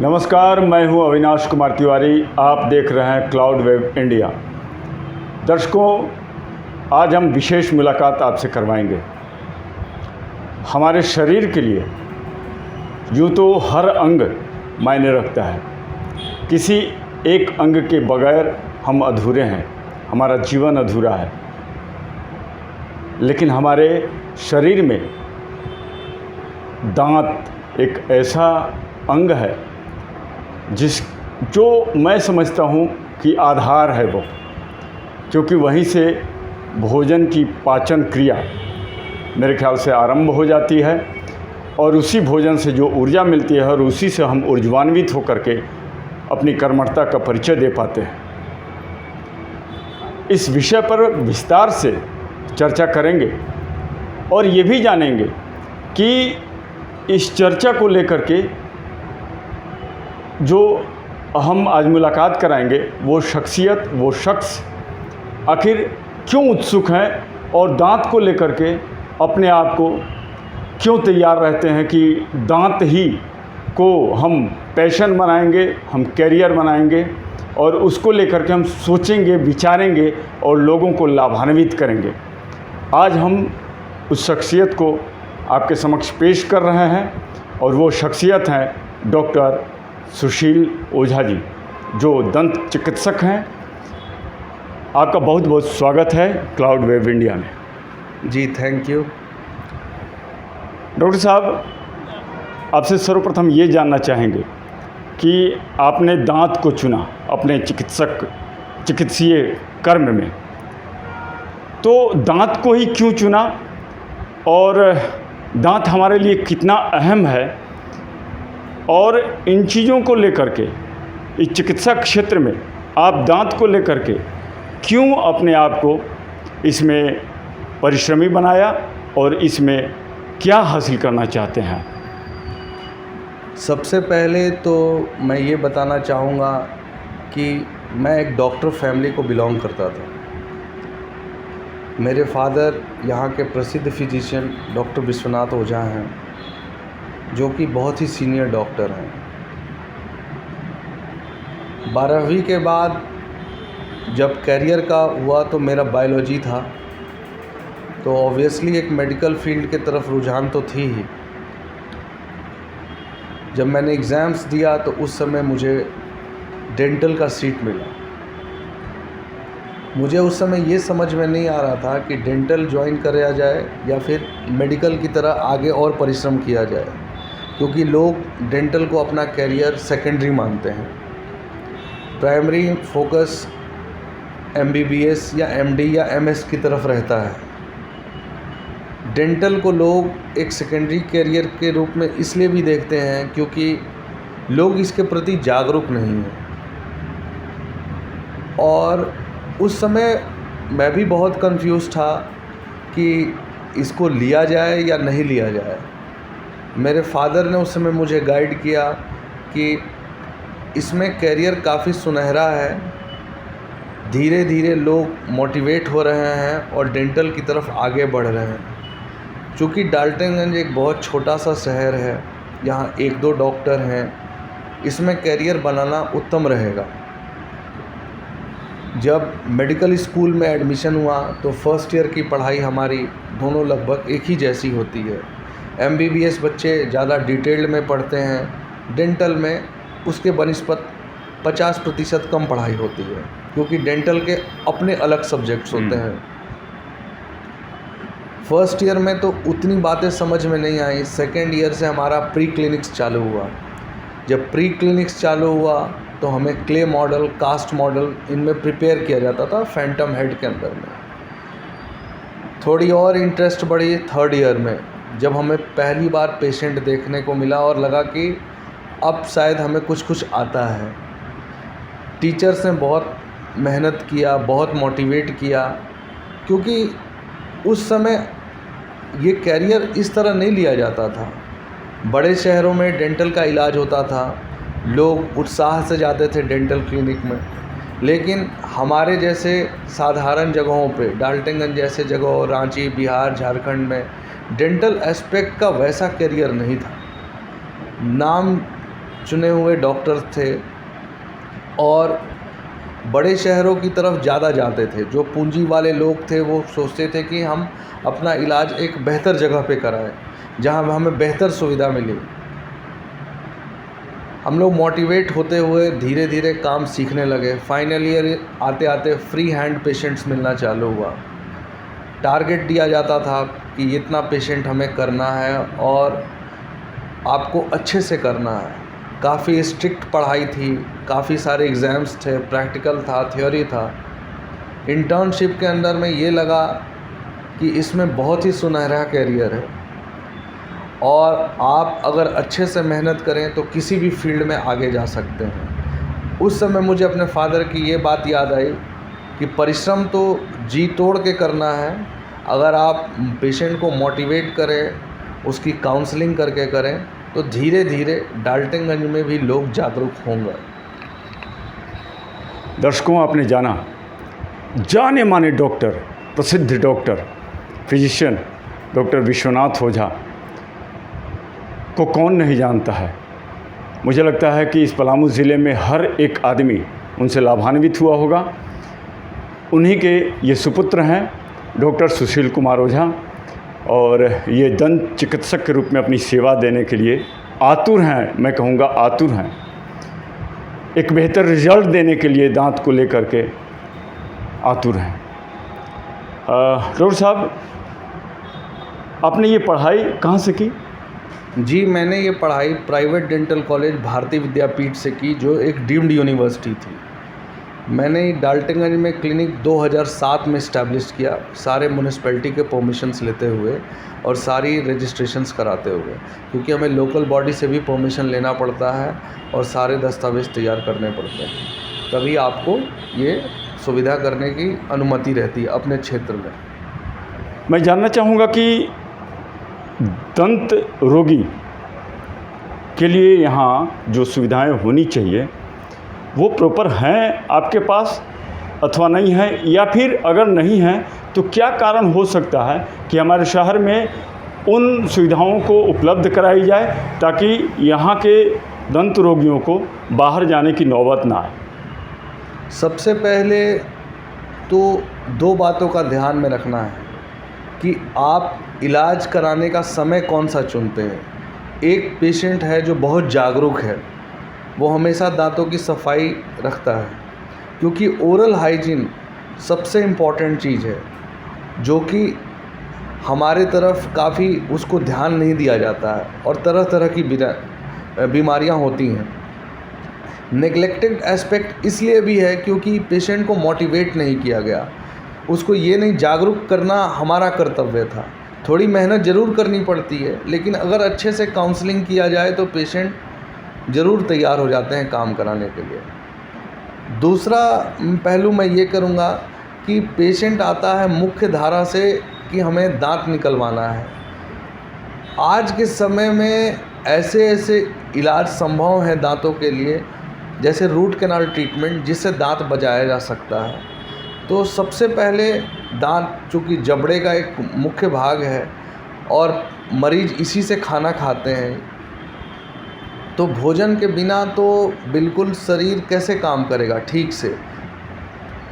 नमस्कार, मैं हूं अविनाश कुमार तिवारी। आप देख रहे हैं क्लाउड वेव इंडिया। दर्शकों, आज हम विशेष मुलाकात आपसे करवाएंगे। हमारे शरीर के लिए यूँ तो हर अंग मायने रखता है। किसी एक अंग के बगैर हम अधूरे हैं, हमारा जीवन अधूरा है। लेकिन हमारे शरीर में दांत एक ऐसा अंग है जो मैं समझता हूँ कि आधार है वो, क्योंकि वहीं से भोजन की पाचन क्रिया मेरे ख्याल से आरंभ हो जाती है और उसी भोजन से जो ऊर्जा मिलती है और उसी से हम ऊर्जान्वित होकर के अपनी कर्मठता का परिचय दे पाते हैं। इस विषय पर विस्तार से चर्चा करेंगे और ये भी जानेंगे कि इस चर्चा को लेकर के जो हम आज मुलाकात कराएंगे वो शख्स आखिर क्यों उत्सुक हैं और दांत को लेकर के अपने आप को क्यों तैयार रहते हैं कि दांत ही को हम पैशन बनाएंगे, हम कैरियर बनाएंगे और उसको लेकर के हम सोचेंगे, विचारेंगे और लोगों को लाभान्वित करेंगे। आज हम उस शख्सियत को आपके समक्ष पेश कर रहे हैं और वो शख्सियत हैं डॉक्टर सुशील ओझा जी, जो दंत चिकित्सक हैं। आपका बहुत बहुत स्वागत है क्लाउड वेव इंडिया में। जी, थैंक यू। डॉक्टर साहब, आपसे सर्वप्रथम ये जानना चाहेंगे कि आपने दांत को चुना अपने चिकित्सीय कर्म में, तो दांत को ही क्यों चुना और दांत हमारे लिए कितना अहम है और इन चीज़ों को लेकर के इस चिकित्सा क्षेत्र में आप दांत को लेकर के क्यों अपने आप को इसमें परिश्रमी बनाया और इसमें क्या हासिल करना चाहते हैं? सबसे पहले तो मैं ये बताना चाहूँगा कि मैं एक डॉक्टर फैमिली को बिलोंग करता था। मेरे फादर यहाँ के प्रसिद्ध फिजिशियन डॉक्टर विश्वनाथ ओझा हैं, जो कि बहुत ही सीनियर डॉक्टर हैं। 12वीं के बाद जब कैरियर का हुआ तो मेरा बायोलॉजी था, तो ऑब्वियसली एक मेडिकल फील्ड के तरफ रुझान तो थी ही। जब मैंने एग्ज़ाम्स दिया तो उस समय मुझे डेंटल का सीट मिला। मुझे उस समय ये समझ में नहीं आ रहा था कि डेंटल ज्वाइन किया जाए या फिर मेडिकल की तरह आगे और परिश्रम किया जाए, क्योंकि लोग डेंटल को अपना कैरियर सेकेंडरी मानते हैं। प्राइमरी फोकस MBBS या MD या MS की तरफ रहता है। डेंटल को लोग एक सेकेंडरी कैरियर के रूप में इसलिए भी देखते हैं क्योंकि लोग इसके प्रति जागरूक नहीं हैं। और उस समय मैं भी बहुत कंफ्यूज था कि इसको लिया जाए या नहीं लिया जाए। मेरे फादर ने उस समय मुझे गाइड किया कि इसमें कैरियर काफ़ी सुनहरा है, धीरे धीरे लोग मोटिवेट हो रहे हैं और डेंटल की तरफ आगे बढ़ रहे हैं। चूँकि डाल्टनगंज एक बहुत छोटा सा शहर है, यहाँ 1-2 डॉक्टर हैं, इसमें कैरियर बनाना उत्तम रहेगा। जब मेडिकल स्कूल में एडमिशन हुआ तो फर्स्ट ईयर की पढ़ाई हमारी दोनों लगभग एक ही जैसी होती है। MBBS बच्चे ज़्यादा डिटेल्ड में पढ़ते हैं, डेंटल में उसके बनिस्बत 50% कम पढ़ाई होती है, क्योंकि डेंटल के अपने अलग सब्जेक्ट्स होते हैं। फर्स्ट ईयर में तो उतनी बातें समझ में नहीं आई। सेकेंड ईयर से हमारा प्री क्लिनिक्स चालू हुआ। जब प्री क्लिनिक्स चालू हुआ तो हमें क्ले मॉडल, कास्ट मॉडल इनमें प्रिपेयर किया जाता था फैंटम हेड के अंदर में। थोड़ी और इंटरेस्ट बढ़ी थर्ड ईयर में, जब हमें पहली बार पेशेंट देखने को मिला और लगा कि अब शायद हमें कुछ आता है। टीचर्स ने बहुत मेहनत किया, बहुत मोटिवेट किया, क्योंकि उस समय ये कैरियर इस तरह नहीं लिया जाता था। बड़े शहरों में डेंटल का इलाज होता था, लोग उत्साह से जाते थे डेंटल क्लिनिक में, लेकिन हमारे जैसे साधारण जगहों पे, डाल्टनगंज जैसे जगहों, रांची, बिहार, झारखंड में डेंटल एस्पेक्ट का वैसा करियर नहीं था। नाम चुने हुए डॉक्टर्स थे और बड़े शहरों की तरफ ज़्यादा जाते थे। जो पूंजी वाले लोग थे वो सोचते थे कि हम अपना इलाज एक बेहतर जगह पे कराएं जहां हमें बेहतर सुविधा मिले। हम लोग मोटिवेट होते हुए धीरे धीरे काम सीखने लगे। फाइनल ईयर आते आते फ्री हैंड पेशेंट्स मिलना चालू हुआ। टारगेट दिया जाता था कि इतना पेशेंट हमें करना है और आपको अच्छे से करना है। काफ़ी स्ट्रिक्ट पढ़ाई थी, काफ़ी सारे एग्ज़ाम्स थे, प्रैक्टिकल था, थ्योरी था। इंटर्नशिप के अंदर में ये लगा कि इसमें बहुत ही सुनहरा कैरियर है और आप अगर अच्छे से मेहनत करें तो किसी भी फील्ड में आगे जा सकते हैं। उस समय मुझे अपने फादर की ये बात याद आई कि परिश्रम तो जी तोड़ के करना है। अगर आप पेशेंट को मोटिवेट करें, उसकी काउंसलिंग करके करें तो धीरे धीरे डाल्टनगंज में भी लोग जागरूक होंगे। दर्शकों, आपने जाना जाने माने डॉक्टर, प्रसिद्ध डॉक्टर, फिजिशियन डॉक्टर विश्वनाथ ओझा को कौन नहीं जानता है। मुझे लगता है कि इस पलामू ज़िले में हर एक आदमी उनसे लाभान्वित हुआ होगा। उन्हीं के ये सुपुत्र हैं डॉक्टर सुशील कुमार ओझा और ये दंत चिकित्सक के रूप में अपनी सेवा देने के लिए आतुर हैं। मैं कहूँगा आतुर हैं, एक बेहतर रिजल्ट देने के लिए दांत को लेकर के आतुर हैं। डॉक्टर साहब, आपने ये पढ़ाई कहाँ से की? जी, मैंने ये पढ़ाई प्राइवेट डेंटल कॉलेज भारतीय विद्यापीठ से की, जो एक डीम्ड यूनिवर्सिटी थी। मैंने डाल्टनगंज में क्लिनिक 2007 में इस्टेब्लिश किया, सारे म्यूनिसिपैलिटी के परमिशंस लेते हुए और सारी रजिस्ट्रेशंस कराते हुए, क्योंकि हमें लोकल बॉडी से भी परमिशन लेना पड़ता है और सारे दस्तावेज़ तैयार करने पड़ते हैं, तभी आपको ये सुविधा करने की अनुमति रहती है अपने क्षेत्र में। मैं जानना चाहूँगा कि दंत रोगी के लिए यहाँ जो सुविधाएं होनी चाहिए वो प्रॉपर हैं आपके पास अथवा नहीं है, या फिर अगर नहीं है तो क्या कारण हो सकता है कि हमारे शहर में उन सुविधाओं को उपलब्ध कराई जाए ताकि यहाँ के दंत रोगियों को बाहर जाने की नौबत ना आए। सबसे पहले तो दो बातों का ध्यान में रखना है कि आप इलाज कराने का समय कौन सा चुनते हैं। एक पेशेंट है जो बहुत जागरूक है, वो हमेशा दांतों की सफाई रखता है, क्योंकि ओरल हाइजीन सबसे इम्पॉर्टेंट चीज़ है, जो कि हमारे तरफ काफ़ी उसको ध्यान नहीं दिया जाता है और तरह तरह की बीमारियां होती हैं। नेग्लेक्टेड एस्पेक्ट इसलिए भी है क्योंकि पेशेंट को मोटिवेट नहीं किया गया, उसको ये नहीं जागरूक करना हमारा कर्तव्य था। थोड़ी मेहनत ज़रूर करनी पड़ती है, लेकिन अगर अच्छे से काउंसलिंग किया जाए तो पेशेंट ज़रूर तैयार हो जाते हैं काम कराने के लिए। दूसरा पहलू मैं ये करूँगा कि पेशेंट आता है मुख्य धारा से कि हमें दांत निकलवाना है। आज के समय में ऐसे ऐसे इलाज संभव हैं दांतों के लिए, जैसे रूट कैनाल ट्रीटमेंट, जिससे दांत बचाया जा सकता है। तो सबसे पहले दांत, चूँकि जबड़े का एक मुख्य भाग है और मरीज इसी से खाना खाते हैं, तो भोजन के बिना तो बिल्कुल शरीर कैसे काम करेगा ठीक से।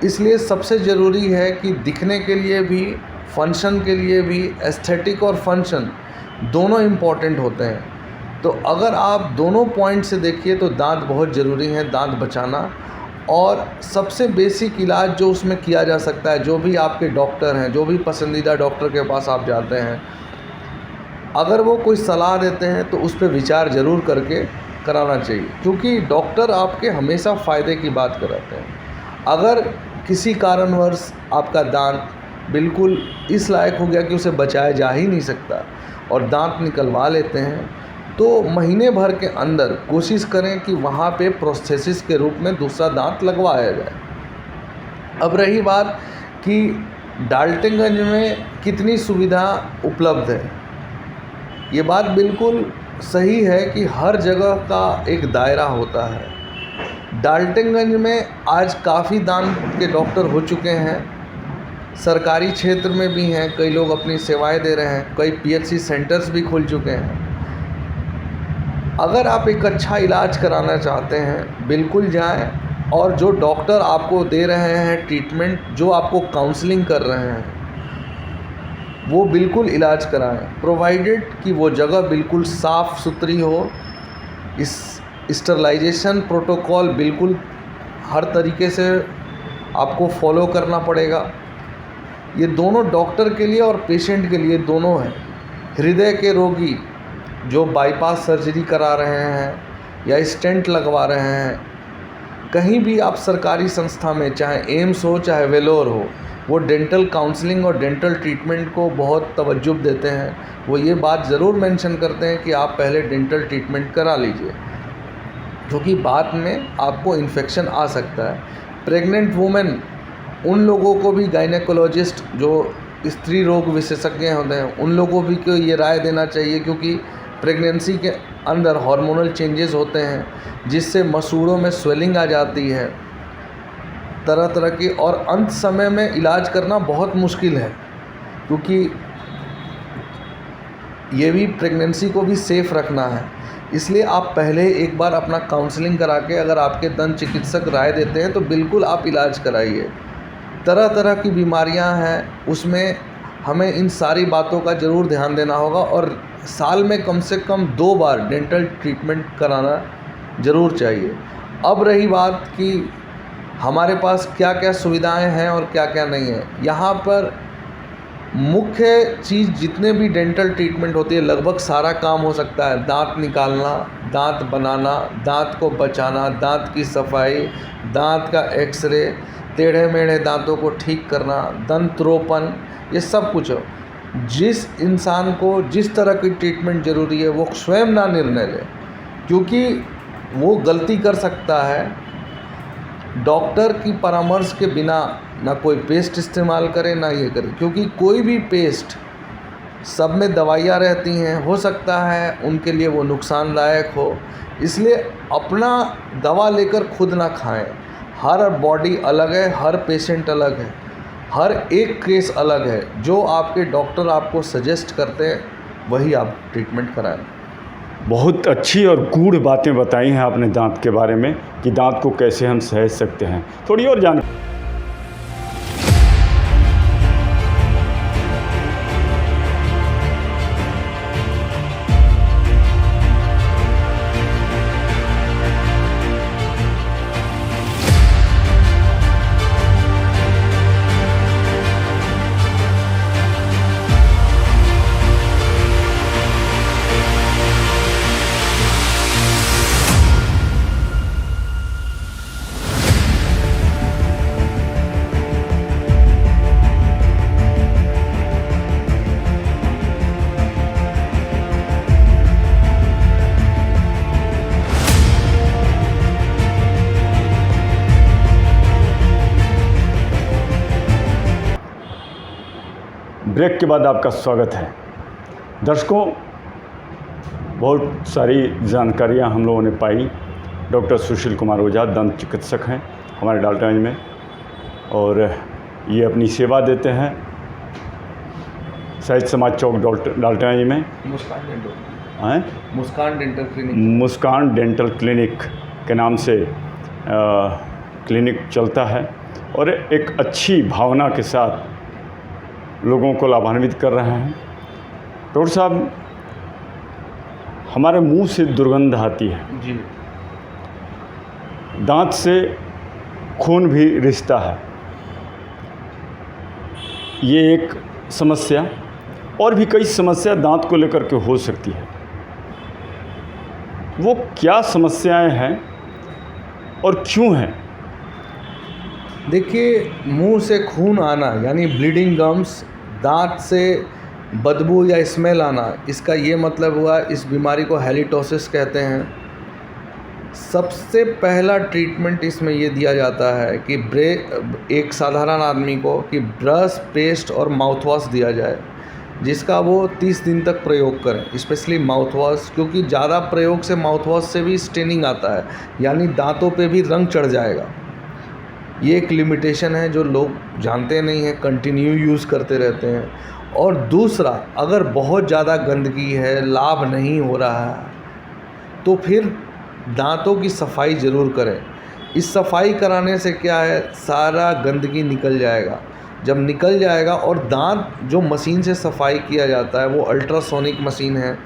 इसलिए सबसे ज़रूरी है कि दिखने के लिए भी, फंक्शन के लिए भी, एस्थेटिक और फंक्शन दोनों इम्पॉर्टेंट होते हैं। तो अगर आप दोनों पॉइंट से देखिए तो दांत बहुत ज़रूरी है, दांत बचाना। और सबसे बेसिक इलाज जो उसमें किया जा सकता है, जो भी आपके डॉक्टर हैं, जो भी पसंदीदा डॉक्टर के पास आप जाते हैं, अगर वो कोई सलाह देते हैं तो उस पर विचार ज़रूर करके कराना चाहिए, क्योंकि डॉक्टर आपके हमेशा फ़ायदे की बात कराते हैं। अगर किसी कारणवश आपका दांत बिल्कुल इस लायक हो गया कि उसे बचाया जा ही नहीं सकता और दांत निकलवा लेते हैं, तो महीने भर के अंदर कोशिश करें कि वहाँ पे प्रोस्थेसिस के रूप में दूसरा दांत लगवाया जाए। अब रही बात कि डाल्टनगंज में कितनी सुविधा उपलब्ध है, ये बात बिल्कुल सही है कि हर जगह का एक दायरा होता है। डाल्टनगंज में आज काफ़ी दांत के डॉक्टर हो चुके हैं, सरकारी क्षेत्र में भी हैं, कई लोग अपनी सेवाएं दे रहे हैं, कई PHC सेंटर्स भी खुल चुके हैं। अगर आप एक अच्छा इलाज कराना चाहते हैं, बिल्कुल जाएं और जो डॉक्टर आपको दे रहे हैं ट्रीटमेंट, जो आपको काउंसलिंग कर रहे हैं, वो बिल्कुल इलाज कराएं, प्रोवाइडेड कि वो जगह बिल्कुल साफ़ सुथरी हो। इस स्टरलाइजेशन प्रोटोकॉल बिल्कुल हर तरीके से आपको फॉलो करना पड़ेगा। ये दोनों डॉक्टर के लिए और पेशेंट के लिए दोनों है। हृदय के रोगी जो बाईपास सर्जरी करा रहे हैं या स्टेंट लगवा रहे हैं, कहीं भी आप सरकारी संस्था में, चाहे एम्स हो चाहे वेलोर हो, वो डेंटल काउंसलिंग और डेंटल ट्रीटमेंट को बहुत तवज्जो देते हैं। वो ये बात ज़रूर मेंशन करते हैं कि आप पहले डेंटल ट्रीटमेंट करा लीजिए, क्योंकि बाद में आपको इन्फेक्शन आ सकता है। प्रेग्नेंट वुमेन, उन लोगों को भी गायनेकोलॉजिस्ट जो स्त्री रोग विशेषज्ञ होते हैं, उन लोगों भी को ये राय देना चाहिए, क्योंकि प्रेगनेंसी के अंदर हार्मोनल चेंजेस होते हैं जिससे मसूड़ों में स्वेलिंग आ जाती है तरह तरह की, और अंत समय में इलाज करना बहुत मुश्किल है, क्योंकि ये भी प्रेगनेंसी को भी सेफ़ रखना है। इसलिए आप पहले एक बार अपना काउंसलिंग करा के, अगर आपके दंत चिकित्सक राय देते हैं तो बिल्कुल आप इलाज कराइए। तरह तरह की बीमारियां हैं, उसमें हमें इन सारी बातों का ज़रूर ध्यान देना होगा, और साल में कम से कम 2 बार डेंटल ट्रीटमेंट कराना ज़रूर चाहिए। अब रही बात कि हमारे पास क्या क्या सुविधाएं हैं और क्या क्या नहीं है। यहाँ पर मुख्य चीज़, जितने भी डेंटल ट्रीटमेंट होती है, लगभग सारा काम हो सकता है। दांत निकालना, दांत बनाना, दांत को बचाना, दांत की सफाई, दांत का एक्सरे, टेढ़े मेढ़े दांतों को ठीक करना, दंत रोपण, ये सब कुछ हो। जिस इंसान को जिस तरह की ट्रीटमेंट ज़रूरी है वो स्वयं ना निर्णय ले, क्योंकि वो गलती कर सकता है। डॉक्टर की परामर्श के बिना ना कोई पेस्ट इस्तेमाल करे ना ये करे, क्योंकि कोई भी पेस्ट, सब में दवाइयाँ रहती हैं, हो सकता है उनके लिए वो नुकसानदायक हो। इसलिए अपना दवा लेकर खुद ना खाएं। हर बॉडी अलग है, हर पेशेंट अलग है, हर एक केस अलग है। जो आपके डॉक्टर आपको सजेस्ट करते हैं वही आप ट्रीटमेंट कराएं। बहुत अच्छी और गूढ़ बातें बताई हैं आपने दांत के बारे में, कि दांत को कैसे हम सहेज सकते हैं। थोड़ी और जान ब्रेक के बाद आपका स्वागत है। दर्शकों, बहुत सारी जानकारियां हम लोगों ने पाई। डॉक्टर सुशील कुमार ओझा दंत चिकित्सक हैं हमारे डाल्टनगंज में, और ये अपनी सेवा देते हैं शहीद समाज चौक डाल्टनगंज में। मुस्कान डेंटल क्लिनिक के नाम से क्लिनिक चलता है, और एक अच्छी भावना के साथ लोगों को लाभान्वित कर रहे हैं। डॉक्टर साहब, हमारे मुंह से दुर्गंध आती है जी। दांत से खून भी रिश्ता है, ये एक समस्या, और भी कई समस्या दांत को लेकर के हो सकती है। वो क्या समस्याएं हैं और क्यों हैं? देखिए, मुंह से खून आना यानी ब्लीडिंग गम्स, दांत से बदबू या स्मेल आना, इसका ये मतलब हुआ, इस बीमारी को हैलिटोसिस कहते हैं। सबसे पहला ट्रीटमेंट इसमें ये दिया जाता है कि एक साधारण आदमी को कि ब्रश, पेस्ट और माउथ वॉश दिया जाए, जिसका वो 30 दिन तक प्रयोग करें। स्पेशली माउथ वॉश, क्योंकि ज़्यादा प्रयोग से माउथ वॉश से भी स्टेनिंग आता है, यानी दांतों पे भी रंग चढ़ जाएगा। ये एक लिमिटेशन है जो लोग जानते नहीं हैं, कंटिन्यू यूज़ करते रहते हैं। और दूसरा, अगर बहुत ज़्यादा गंदगी है, लाभ नहीं हो रहा है, तो फिर दांतों की सफाई ज़रूर करें। इस सफाई कराने से क्या है, सारा गंदगी निकल जाएगा। जब निकल जाएगा और दांत जो मशीन से सफाई किया जाता है वो अल्ट्रासोनिक मशीन है,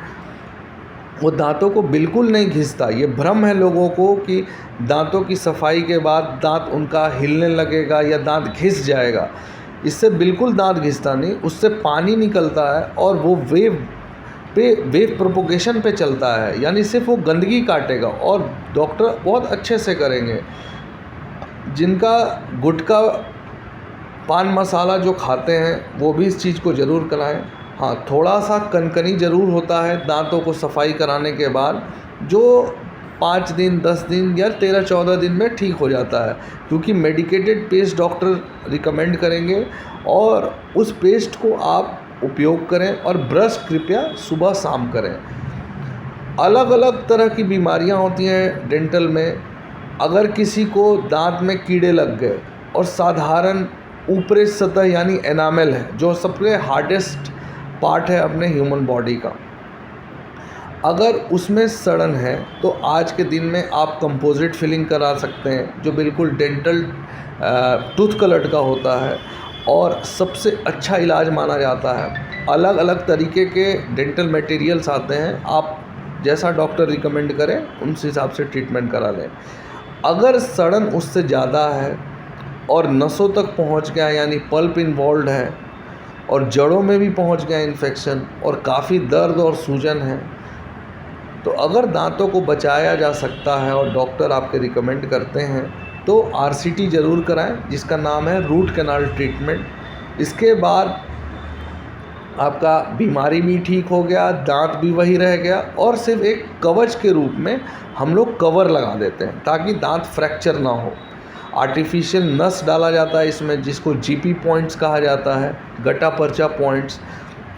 वो दांतों को बिल्कुल नहीं घिसता। ये भ्रम है लोगों को कि दांतों की सफाई के बाद दांत उनका हिलने लगेगा या दांत घिस जाएगा। इससे बिल्कुल दांत घिसता नहीं, उससे पानी निकलता है और वो वेव प्रोपोगेशन पे चलता है, यानी सिर्फ वो गंदगी काटेगा और डॉक्टर बहुत अच्छे से करेंगे। जिनका गुटखा पान मसाला जो खाते हैं वो भी इस चीज़ को ज़रूर कराएं। हाँ, थोड़ा सा कनकनी ज़रूर होता है दांतों को सफाई कराने के बाद, जो 5 दिन 10 दिन या 13-14 दिन में ठीक हो जाता है, क्योंकि मेडिकेटेड पेस्ट डॉक्टर रिकमेंड करेंगे और उस पेस्ट को आप उपयोग करें और ब्रश कृपया सुबह शाम करें। अलग अलग तरह की बीमारियां होती हैं डेंटल में। अगर किसी को दांत में कीड़े लग गए और साधारण ऊपरी सतह यानी एनामेल है, जो सबसे हार्डेस्ट पार्ट है अपने ह्यूमन बॉडी का, अगर उसमें सड़न है तो आज के दिन में आप कंपोजिट फिलिंग करा सकते हैं, जो बिल्कुल डेंटल टूथ कलर का होता है और सबसे अच्छा इलाज माना जाता है। अलग अलग तरीके के डेंटल मटेरियल्स आते हैं, आप जैसा डॉक्टर रिकमेंड करें उस हिसाब से ट्रीटमेंट करा लें। अगर सड़न उससे ज़्यादा है और नसों तक पहुंच गया, यानी पल्प इन्वॉल्व है और जड़ों में भी पहुंच गया इन्फेक्शन और काफ़ी दर्द और सूजन है, तो अगर दांतों को बचाया जा सकता है और डॉक्टर आपके रिकमेंड करते हैं तो RCT ज़रूर कराएं, जिसका नाम है रूट कैनाल ट्रीटमेंट। इसके बाद आपका बीमारी भी ठीक हो गया, दांत भी वही रह गया और सिर्फ एक कवच के रूप में हम लोग कवर लगा देते हैं ताकि दांत फ्रैक्चर ना हो। आर्टिफिशियल नस डाला जाता है इसमें, जिसको GP पॉइंट्स कहा जाता है, गटा पर्चा पॉइंट्स।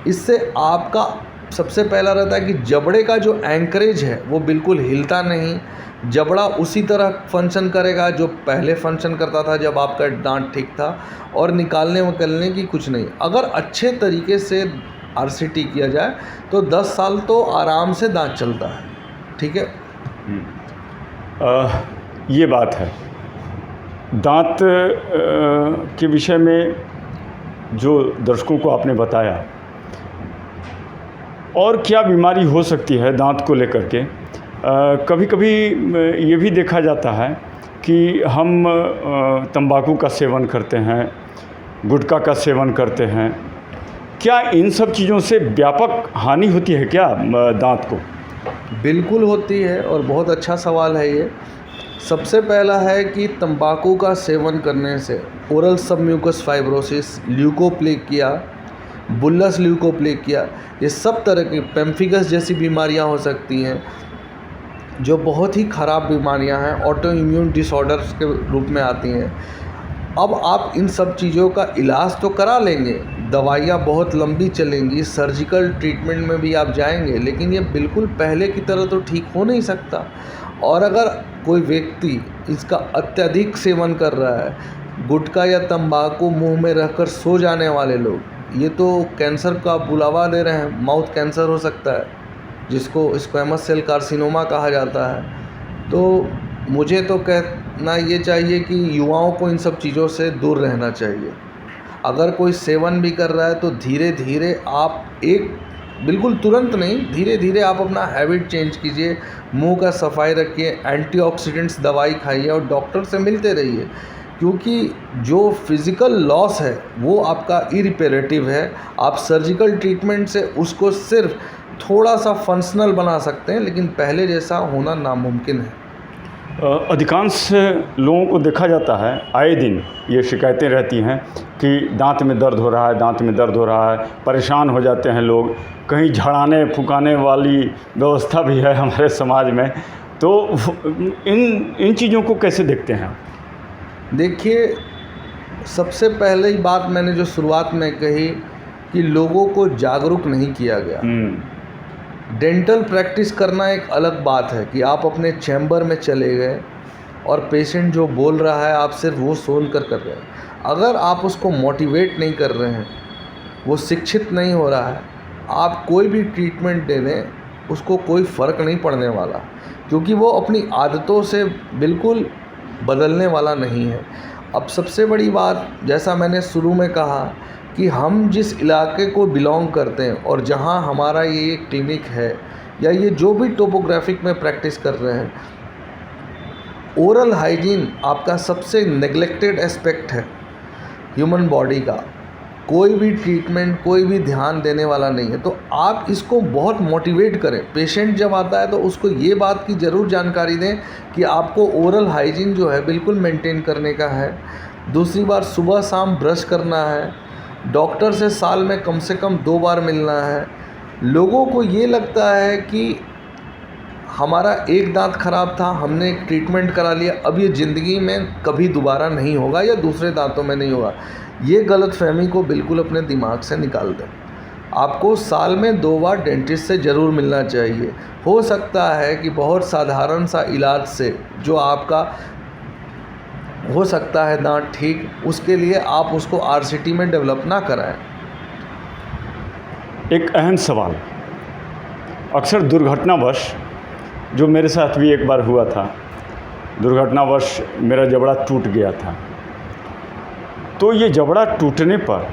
इससे आपका सबसे पहला रहता है कि जबड़े का जो एंकरेज है वो बिल्कुल हिलता नहीं, जबड़ा उसी तरह फंक्शन करेगा जो पहले फंक्शन करता था जब आपका दांत ठीक था, और निकालने वकलने की कुछ नहीं। अगर अच्छे तरीके से RCT किया जाए तो 10 साल तो आराम से दांत चलता है। ठीक है, ये बात है। दांत के विषय में जो दर्शकों को आपने बताया, और क्या बीमारी हो सकती है दांत को लेकर के। कभी कभी ये भी देखा जाता है कि हम तंबाकू का सेवन करते हैं, गुटखा का सेवन करते हैं, क्या इन सब चीज़ों से व्यापक हानि होती है क्या दांत को? बिल्कुल होती है और बहुत अच्छा सवाल है ये। सबसे पहला है कि तंबाकू का सेवन करने से oral submucous fibrosis, leukoplakia, बुल्लस leukoplakia, ये सब तरह की पेम्फिगस जैसी बीमारियां हो सकती हैं, जो बहुत ही ख़राब बीमारियां हैं, ऑटो इम्यून डिसऑर्डर्स के रूप में आती हैं। अब आप इन सब चीज़ों का इलाज तो करा लेंगे, दवाइयाँ बहुत लंबी चलेंगी, सर्जिकल ट्रीटमेंट में भी आप जाएंगे, लेकिन ये बिल्कुल पहले की तरह तो ठीक हो नहीं सकता। और अगर कोई व्यक्ति इसका अत्यधिक सेवन कर रहा है, गुटखा या तंबाकू मुंह में रखकर सो जाने वाले लोग, ये तो कैंसर का बुलावा दे रहे हैं। माउथ कैंसर हो सकता है, जिसको स्क्वैमस सेल कार्सिनोमा कहा जाता है। तो मुझे तो कहना ये चाहिए कि युवाओं को इन सब चीज़ों से दूर रहना चाहिए। अगर कोई सेवन भी कर रहा है तो धीरे धीरे आप, बिल्कुल तुरंत नहीं, धीरे धीरे आप अपना हैबिट चेंज कीजिए, मुंह का सफाई रखिए, एंटीऑक्सीडेंट्स दवाई खाइए और डॉक्टर से मिलते रहिए, क्योंकि जो फिज़िकल लॉस है वो आपका इरिपेरेटिव है। आप सर्जिकल ट्रीटमेंट से उसको सिर्फ थोड़ा सा फंक्शनल बना सकते हैं, लेकिन पहले जैसा होना नामुमकिन है। अधिकांश लोगों को देखा जाता है, आए दिन ये शिकायतें रहती हैं कि दांत में दर्द हो रहा है, दांत में दर्द हो रहा है, परेशान हो जाते हैं लोग। कहीं झड़ाने फुकाने वाली व्यवस्था भी है हमारे समाज में, तो इन चीज़ों को कैसे देखते हैं? देखिए, सबसे पहले ही बात मैंने जो शुरुआत में कही कि लोगों को जागरूक नहीं किया गया। डेंटल प्रैक्टिस करना एक अलग बात है कि आप अपने चैम्बर में चले गए और पेशेंट जो बोल रहा है आप सिर्फ वो सुन कर रहे हैं। अगर आप उसको मोटिवेट नहीं कर रहे हैं, वो शिक्षित नहीं हो रहा है, आप कोई भी ट्रीटमेंट दे दें, उसको कोई फ़र्क नहीं पड़ने वाला, क्योंकि वो अपनी आदतों से बिल्कुल बदलने वाला नहीं है। अब सबसे बड़ी बात, जैसा मैंने शुरू में कहा कि हम जिस इलाके को बिलोंग करते हैं और जहाँ हमारा ये क्लिनिक है या ये जो भी टोपोग्राफिक में प्रैक्टिस कर रहे हैं, ओरल हाइजीन आपका सबसे नेग्लेक्टेड एस्पेक्ट है ह्यूमन बॉडी का। कोई भी ट्रीटमेंट, कोई भी ध्यान देने वाला नहीं है। तो आप इसको बहुत मोटिवेट करें। पेशेंट जब आता है तो उसको ये बात की ज़रूर जानकारी दें कि आपको ओरल हाइजीन जो है बिल्कुल मेंटेन करने का है। दूसरी बार, सुबह शाम ब्रश करना है। डॉक्टर से साल में कम से कम 2 बार मिलना है। लोगों को ये लगता है कि हमारा एक दांत ख़राब था, हमने एक ट्रीटमेंट करा लिया, अब ये ज़िंदगी में कभी दोबारा नहीं होगा या दूसरे दांतों में नहीं होगा। ये गलतफहमी को बिल्कुल अपने दिमाग से निकाल दें। आपको साल में 2 बार डेंटिस्ट से ज़रूर मिलना चाहिए। हो सकता है कि बहुत साधारण सा इलाज से जो आपका हो सकता है दांत ठीक, उसके लिए आप उसको आरसीटी में डेवलप ना कराएं। एक अहम सवाल, अक्सर दुर्घटनावश, जो मेरे साथ भी एक बार हुआ था, दुर्घटनावश मेरा जबड़ा टूट गया था। तो ये जबड़ा टूटने पर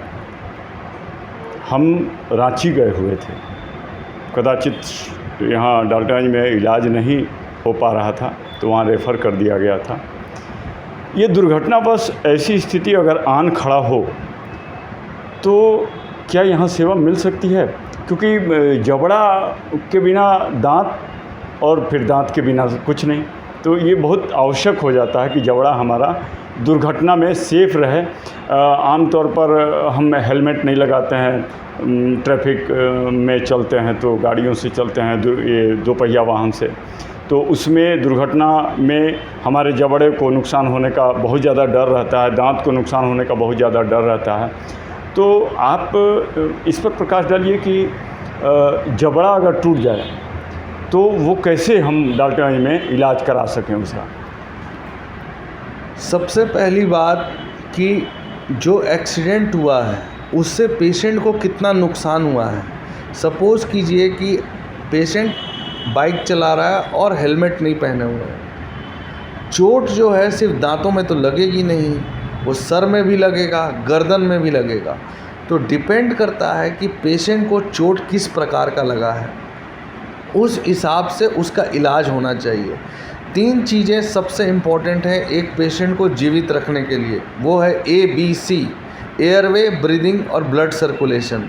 हम रांची गए हुए थे। कदाचित यहाँ डाल्टनगंज में इलाज नहीं हो पा रहा था तो वहाँ रेफ़र कर दिया गया था। ये दुर्घटनावश ऐसी स्थिति अगर आन खड़ा हो तो क्या यहाँ सेवा मिल सकती है? क्योंकि जबड़ा के बिना दांत और फिर दांत के बिना कुछ नहीं, तो ये बहुत आवश्यक हो जाता है कि जबड़ा हमारा दुर्घटना में सेफ़ रहे। आमतौर पर हम हेलमेट नहीं लगाते हैं, ट्रैफिक में चलते हैं तो गाड़ियों से चलते हैं, ये 2 पहिया वाहन से, तो उसमें दुर्घटना में हमारे जबड़े को नुकसान होने का बहुत ज़्यादा डर रहता है, दांत को नुकसान होने का बहुत ज़्यादा डर रहता है। तो आप इस पर प्रकाश डालिए कि जबड़ा अगर टूट जाए तो वो कैसे हम डाल्टनगंज में इलाज करा सकें उसका? सबसे पहली बात कि जो एक्सीडेंट हुआ है उससे पेशेंट को कितना नुकसान हुआ है। सपोज़ कीजिए कि पेशेंट बाइक चला रहा है और हेलमेट नहीं पहने हुए हैं। चोट जो है सिर्फ दांतों में तो लगेगी नहीं, वो सर में भी लगेगा, गर्दन में भी लगेगा। तो डिपेंड करता है कि पेशेंट को चोट किस प्रकार का लगा है, उस हिसाब से उसका इलाज होना चाहिए। 3 चीज़ें सबसे इम्पॉर्टेंट हैं एक पेशेंट को जीवित रखने के लिए, वो है ABC, एयरवे, ब्रीदिंग और ब्लड सर्कुलेशन।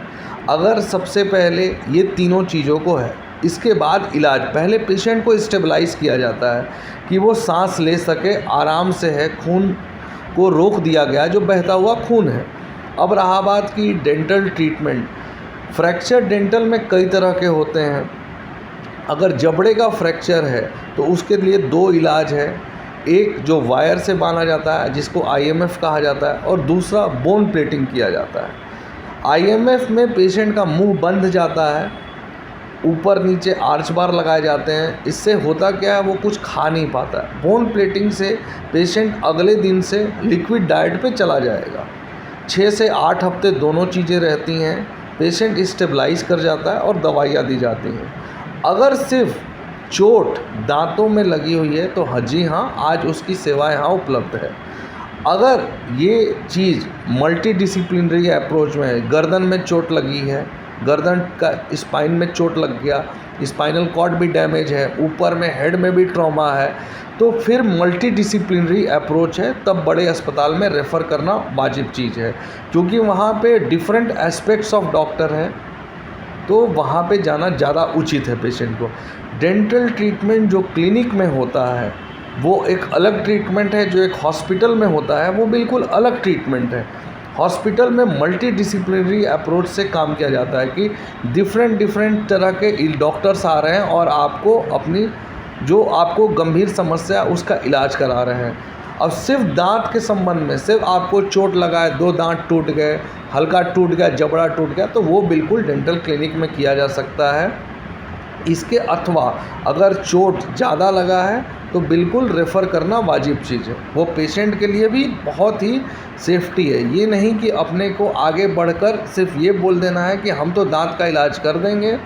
अगर सबसे पहले ये तीनों चीज़ों को है, इसके बाद इलाज। पहले पेशेंट को स्टेबलाइज़ किया जाता है कि वो सांस ले सके, आराम से है, खून को रोक दिया गया जो बहता हुआ खून है। अब रहा बात की डेंटल ट्रीटमेंट। फ्रैक्चर डेंटल में कई तरह के होते हैं। अगर जबड़े का फ्रैक्चर है तो उसके लिए 2 इलाज है, एक जो वायर से बांधा जाता है जिसको IMF कहा जाता है, और दूसरा बोन प्लेटिंग किया जाता है। IMF में पेशेंट का मुंह बंद जाता है, ऊपर नीचे आर्च बार लगाए जाते हैं। इससे होता क्या है, वो कुछ खा नहीं पाता है। बोन प्लेटिंग से पेशेंट अगले दिन से लिक्विड डाइट पे चला जाएगा। 6 से 8 हफ्ते दोनों चीज़ें रहती हैं। पेशेंट स्टेबलाइज कर जाता है और दवाइयाँ दी जाती हैं। अगर सिर्फ चोट दांतों में लगी हुई है तो जी हाँ, आज उसकी सेवा यहाँ उपलब्ध है। अगर ये चीज़ मल्टी डिसिप्लिनरी अप्रोच में है, गर्दन में चोट लगी है, गर्दन का स्पाइन में चोट लग गया, स्पाइनल कॉर्ड भी डैमेज है, ऊपर में हेड में भी ट्रॉमा है, तो फिर मल्टी डिसिप्लिनरी अप्रोच है, तब बड़े अस्पताल में रेफ़र करना वाजिब चीज़ है, क्योंकि वहाँ पे डिफरेंट एस्पेक्ट्स ऑफ डॉक्टर हैं, तो वहाँ पे जाना ज़्यादा उचित है पेशेंट को। डेंटल ट्रीटमेंट जो क्लिनिक में होता है वो एक अलग ट्रीटमेंट है, जो एक हॉस्पिटल में होता है वो बिल्कुल अलग ट्रीटमेंट है। हॉस्पिटल में मल्टी डिसिप्लिनरी अप्रोच से काम किया जाता है कि डिफरेंट तरह के डॉक्टर्स आ रहे हैं और आपको अपनी जो आपको गंभीर समस्या है उसका इलाज करा रहे हैं। अब सिर्फ दांत के संबंध में सिर्फ आपको चोट लगा है, 2 दांत टूट गए, हल्का टूट गया, जबड़ा टूट गया, तो वो बिल्कुल डेंटल क्लिनिक में किया जा सकता है। इसके अथवा अगर चोट ज़्यादा लगा है तो बिल्कुल रेफ़र करना वाजिब चीज़ है। वो पेशेंट के लिए भी बहुत ही सेफ्टी है। ये नहीं कि अपने को आगे बढ़कर सिर्फ ये बोल देना है कि हम तो दांत का इलाज कर देंगे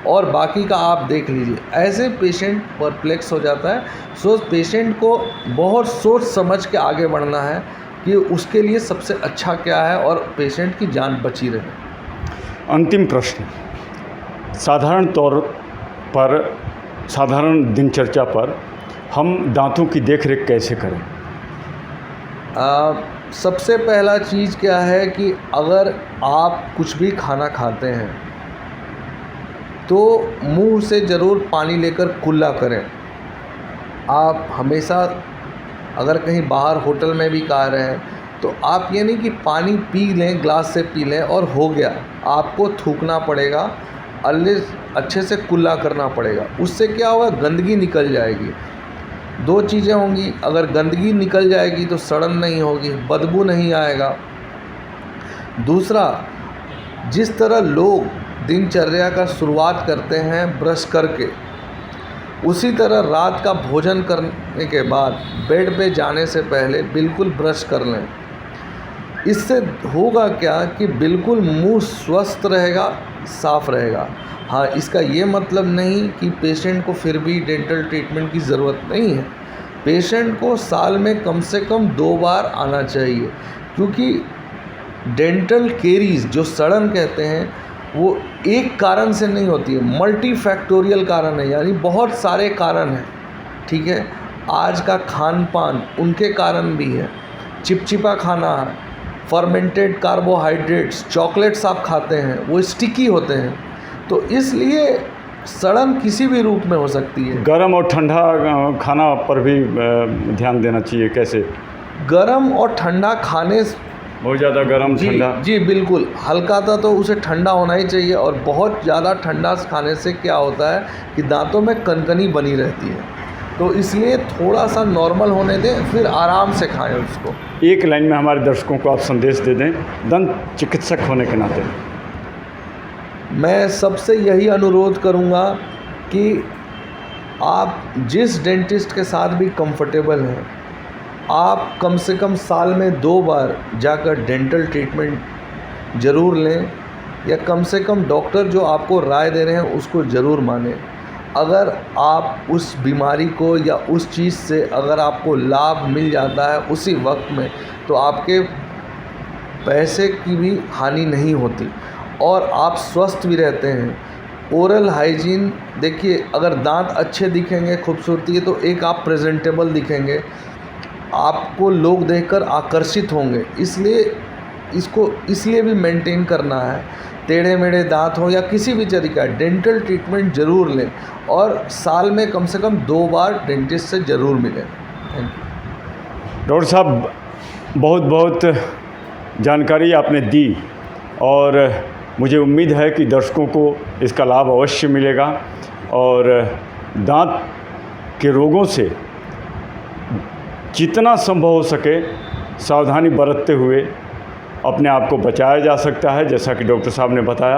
और बाकी का आप देख लीजिए। ऐसे पेशेंट परप्लेक्स हो जाता है। सो पेशेंट को बहुत सोच समझ के आगे बढ़ना है कि उसके लिए सबसे अच्छा क्या है और पेशेंट की जान बची रहे। अंतिम प्रश्न, साधारण तौर पर साधारण दिनचर्या पर हम दांतों की देखरेख कैसे करें? सबसे पहला चीज़ क्या है कि अगर आप कुछ भी खाना खाते हैं तो मुंह से ज़रूर पानी लेकर कुल्ला करें। आप हमेशा अगर कहीं बाहर होटल में भी खा रहे हैं तो आप ये नहीं कि पानी पी लें, ग्लास से पी लें और हो गया, आपको थूकना पड़ेगा, अच्छे से कुल्ला करना पड़ेगा। उससे क्या होगा, गंदगी निकल जाएगी। दो चीज़ें होंगी, अगर गंदगी निकल जाएगी तो सड़न नहीं होगी, बदबू नहीं आएगा। दूसरा, जिस तरह लोग दिनचर्या का शुरुआत करते हैं ब्रश करके, उसी तरह रात का भोजन करने के बाद बेड पे जाने से पहले बिल्कुल ब्रश कर लें। इससे होगा क्या कि बिल्कुल मुंह स्वस्थ रहेगा, साफ़ रहेगा। हाँ, इसका ये मतलब नहीं कि पेशेंट को फिर भी डेंटल ट्रीटमेंट की ज़रूरत नहीं है। पेशेंट को साल में कम से कम 2 बार आना चाहिए, क्योंकि डेंटल केरीज जो सड़न कहते हैं वो एक कारण से नहीं होती है, मल्टी फैक्टोरियल कारण है, यानी बहुत सारे कारण हैं। ठीक है, आज का खान पान उनके कारण भी है। चिपचिपा खाना, फर्मेंटेड कार्बोहाइड्रेट्स, चॉकलेट्स आप खाते हैं, वो स्टिकी होते हैं, तो इसलिए सड़न किसी भी रूप में हो सकती है। गर्म और ठंडा खाना पर भी ध्यान देना चाहिए। कैसे? गर्म और ठंडा खाने, बहुत ज़्यादा गर्म ठंडा? जी बिल्कुल, हल्का था तो उसे ठंडा होना ही चाहिए। और बहुत ज़्यादा ठंडा खाने से क्या होता है कि दांतों में कनकनी बनी रहती है, तो इसलिए थोड़ा सा नॉर्मल होने दें, फिर आराम से खाएं उसको। एक लाइन में हमारे दर्शकों को आप संदेश दे दें, दंत चिकित्सक होने के नाते। मैं सबसे यही अनुरोध करूंगा कि आप जिस डेंटिस्ट के साथ भी कंफर्टेबल हैं, आप कम से कम साल में 2 बार जाकर डेंटल ट्रीटमेंट ज़रूर लें, या कम से कम डॉक्टर जो आपको राय दे रहे हैं उसको ज़रूर मानें। अगर आप उस बीमारी को या उस चीज़ से अगर आपको लाभ मिल जाता है उसी वक्त में, तो आपके पैसे की भी हानि नहीं होती और आप स्वस्थ भी रहते हैं। ओरल हाइजीन देखिए, अगर दांत अच्छे दिखेंगे, खूबसूरती है, तो एक आप प्रेजेंटेबल दिखेंगे, आपको लोग देखकर आकर्षित होंगे। इसलिए इसको इसलिए भी मेंटेन करना है। टेढ़े मेढ़े दांत हो या किसी भी तरीका, डेंटल ट्रीटमेंट ज़रूर लें और साल में कम से कम 2 बार डेंटिस्ट से ज़रूर मिलें। Thank you. डॉक्टर साहब, बहुत बहुत जानकारी आपने दी और मुझे उम्मीद है कि दर्शकों को इसका लाभ अवश्य मिलेगा और दांत के रोगों से जितना संभव हो सके सावधानी बरतते हुए अपने आप को बचाया जा सकता है, जैसा कि डॉक्टर साहब ने बताया।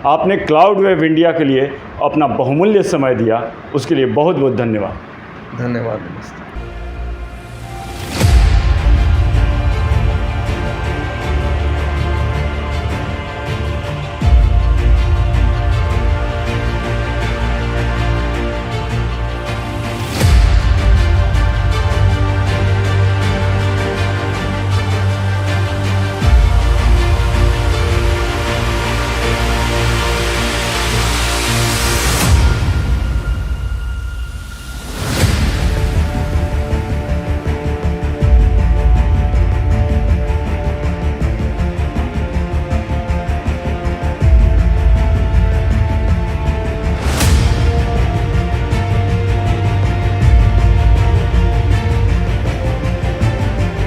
आपने क्लाउड वेब इंडिया के लिए अपना बहुमूल्य समय दिया, उसके लिए बहुत बहुत धन्यवाद। धन्यवाद।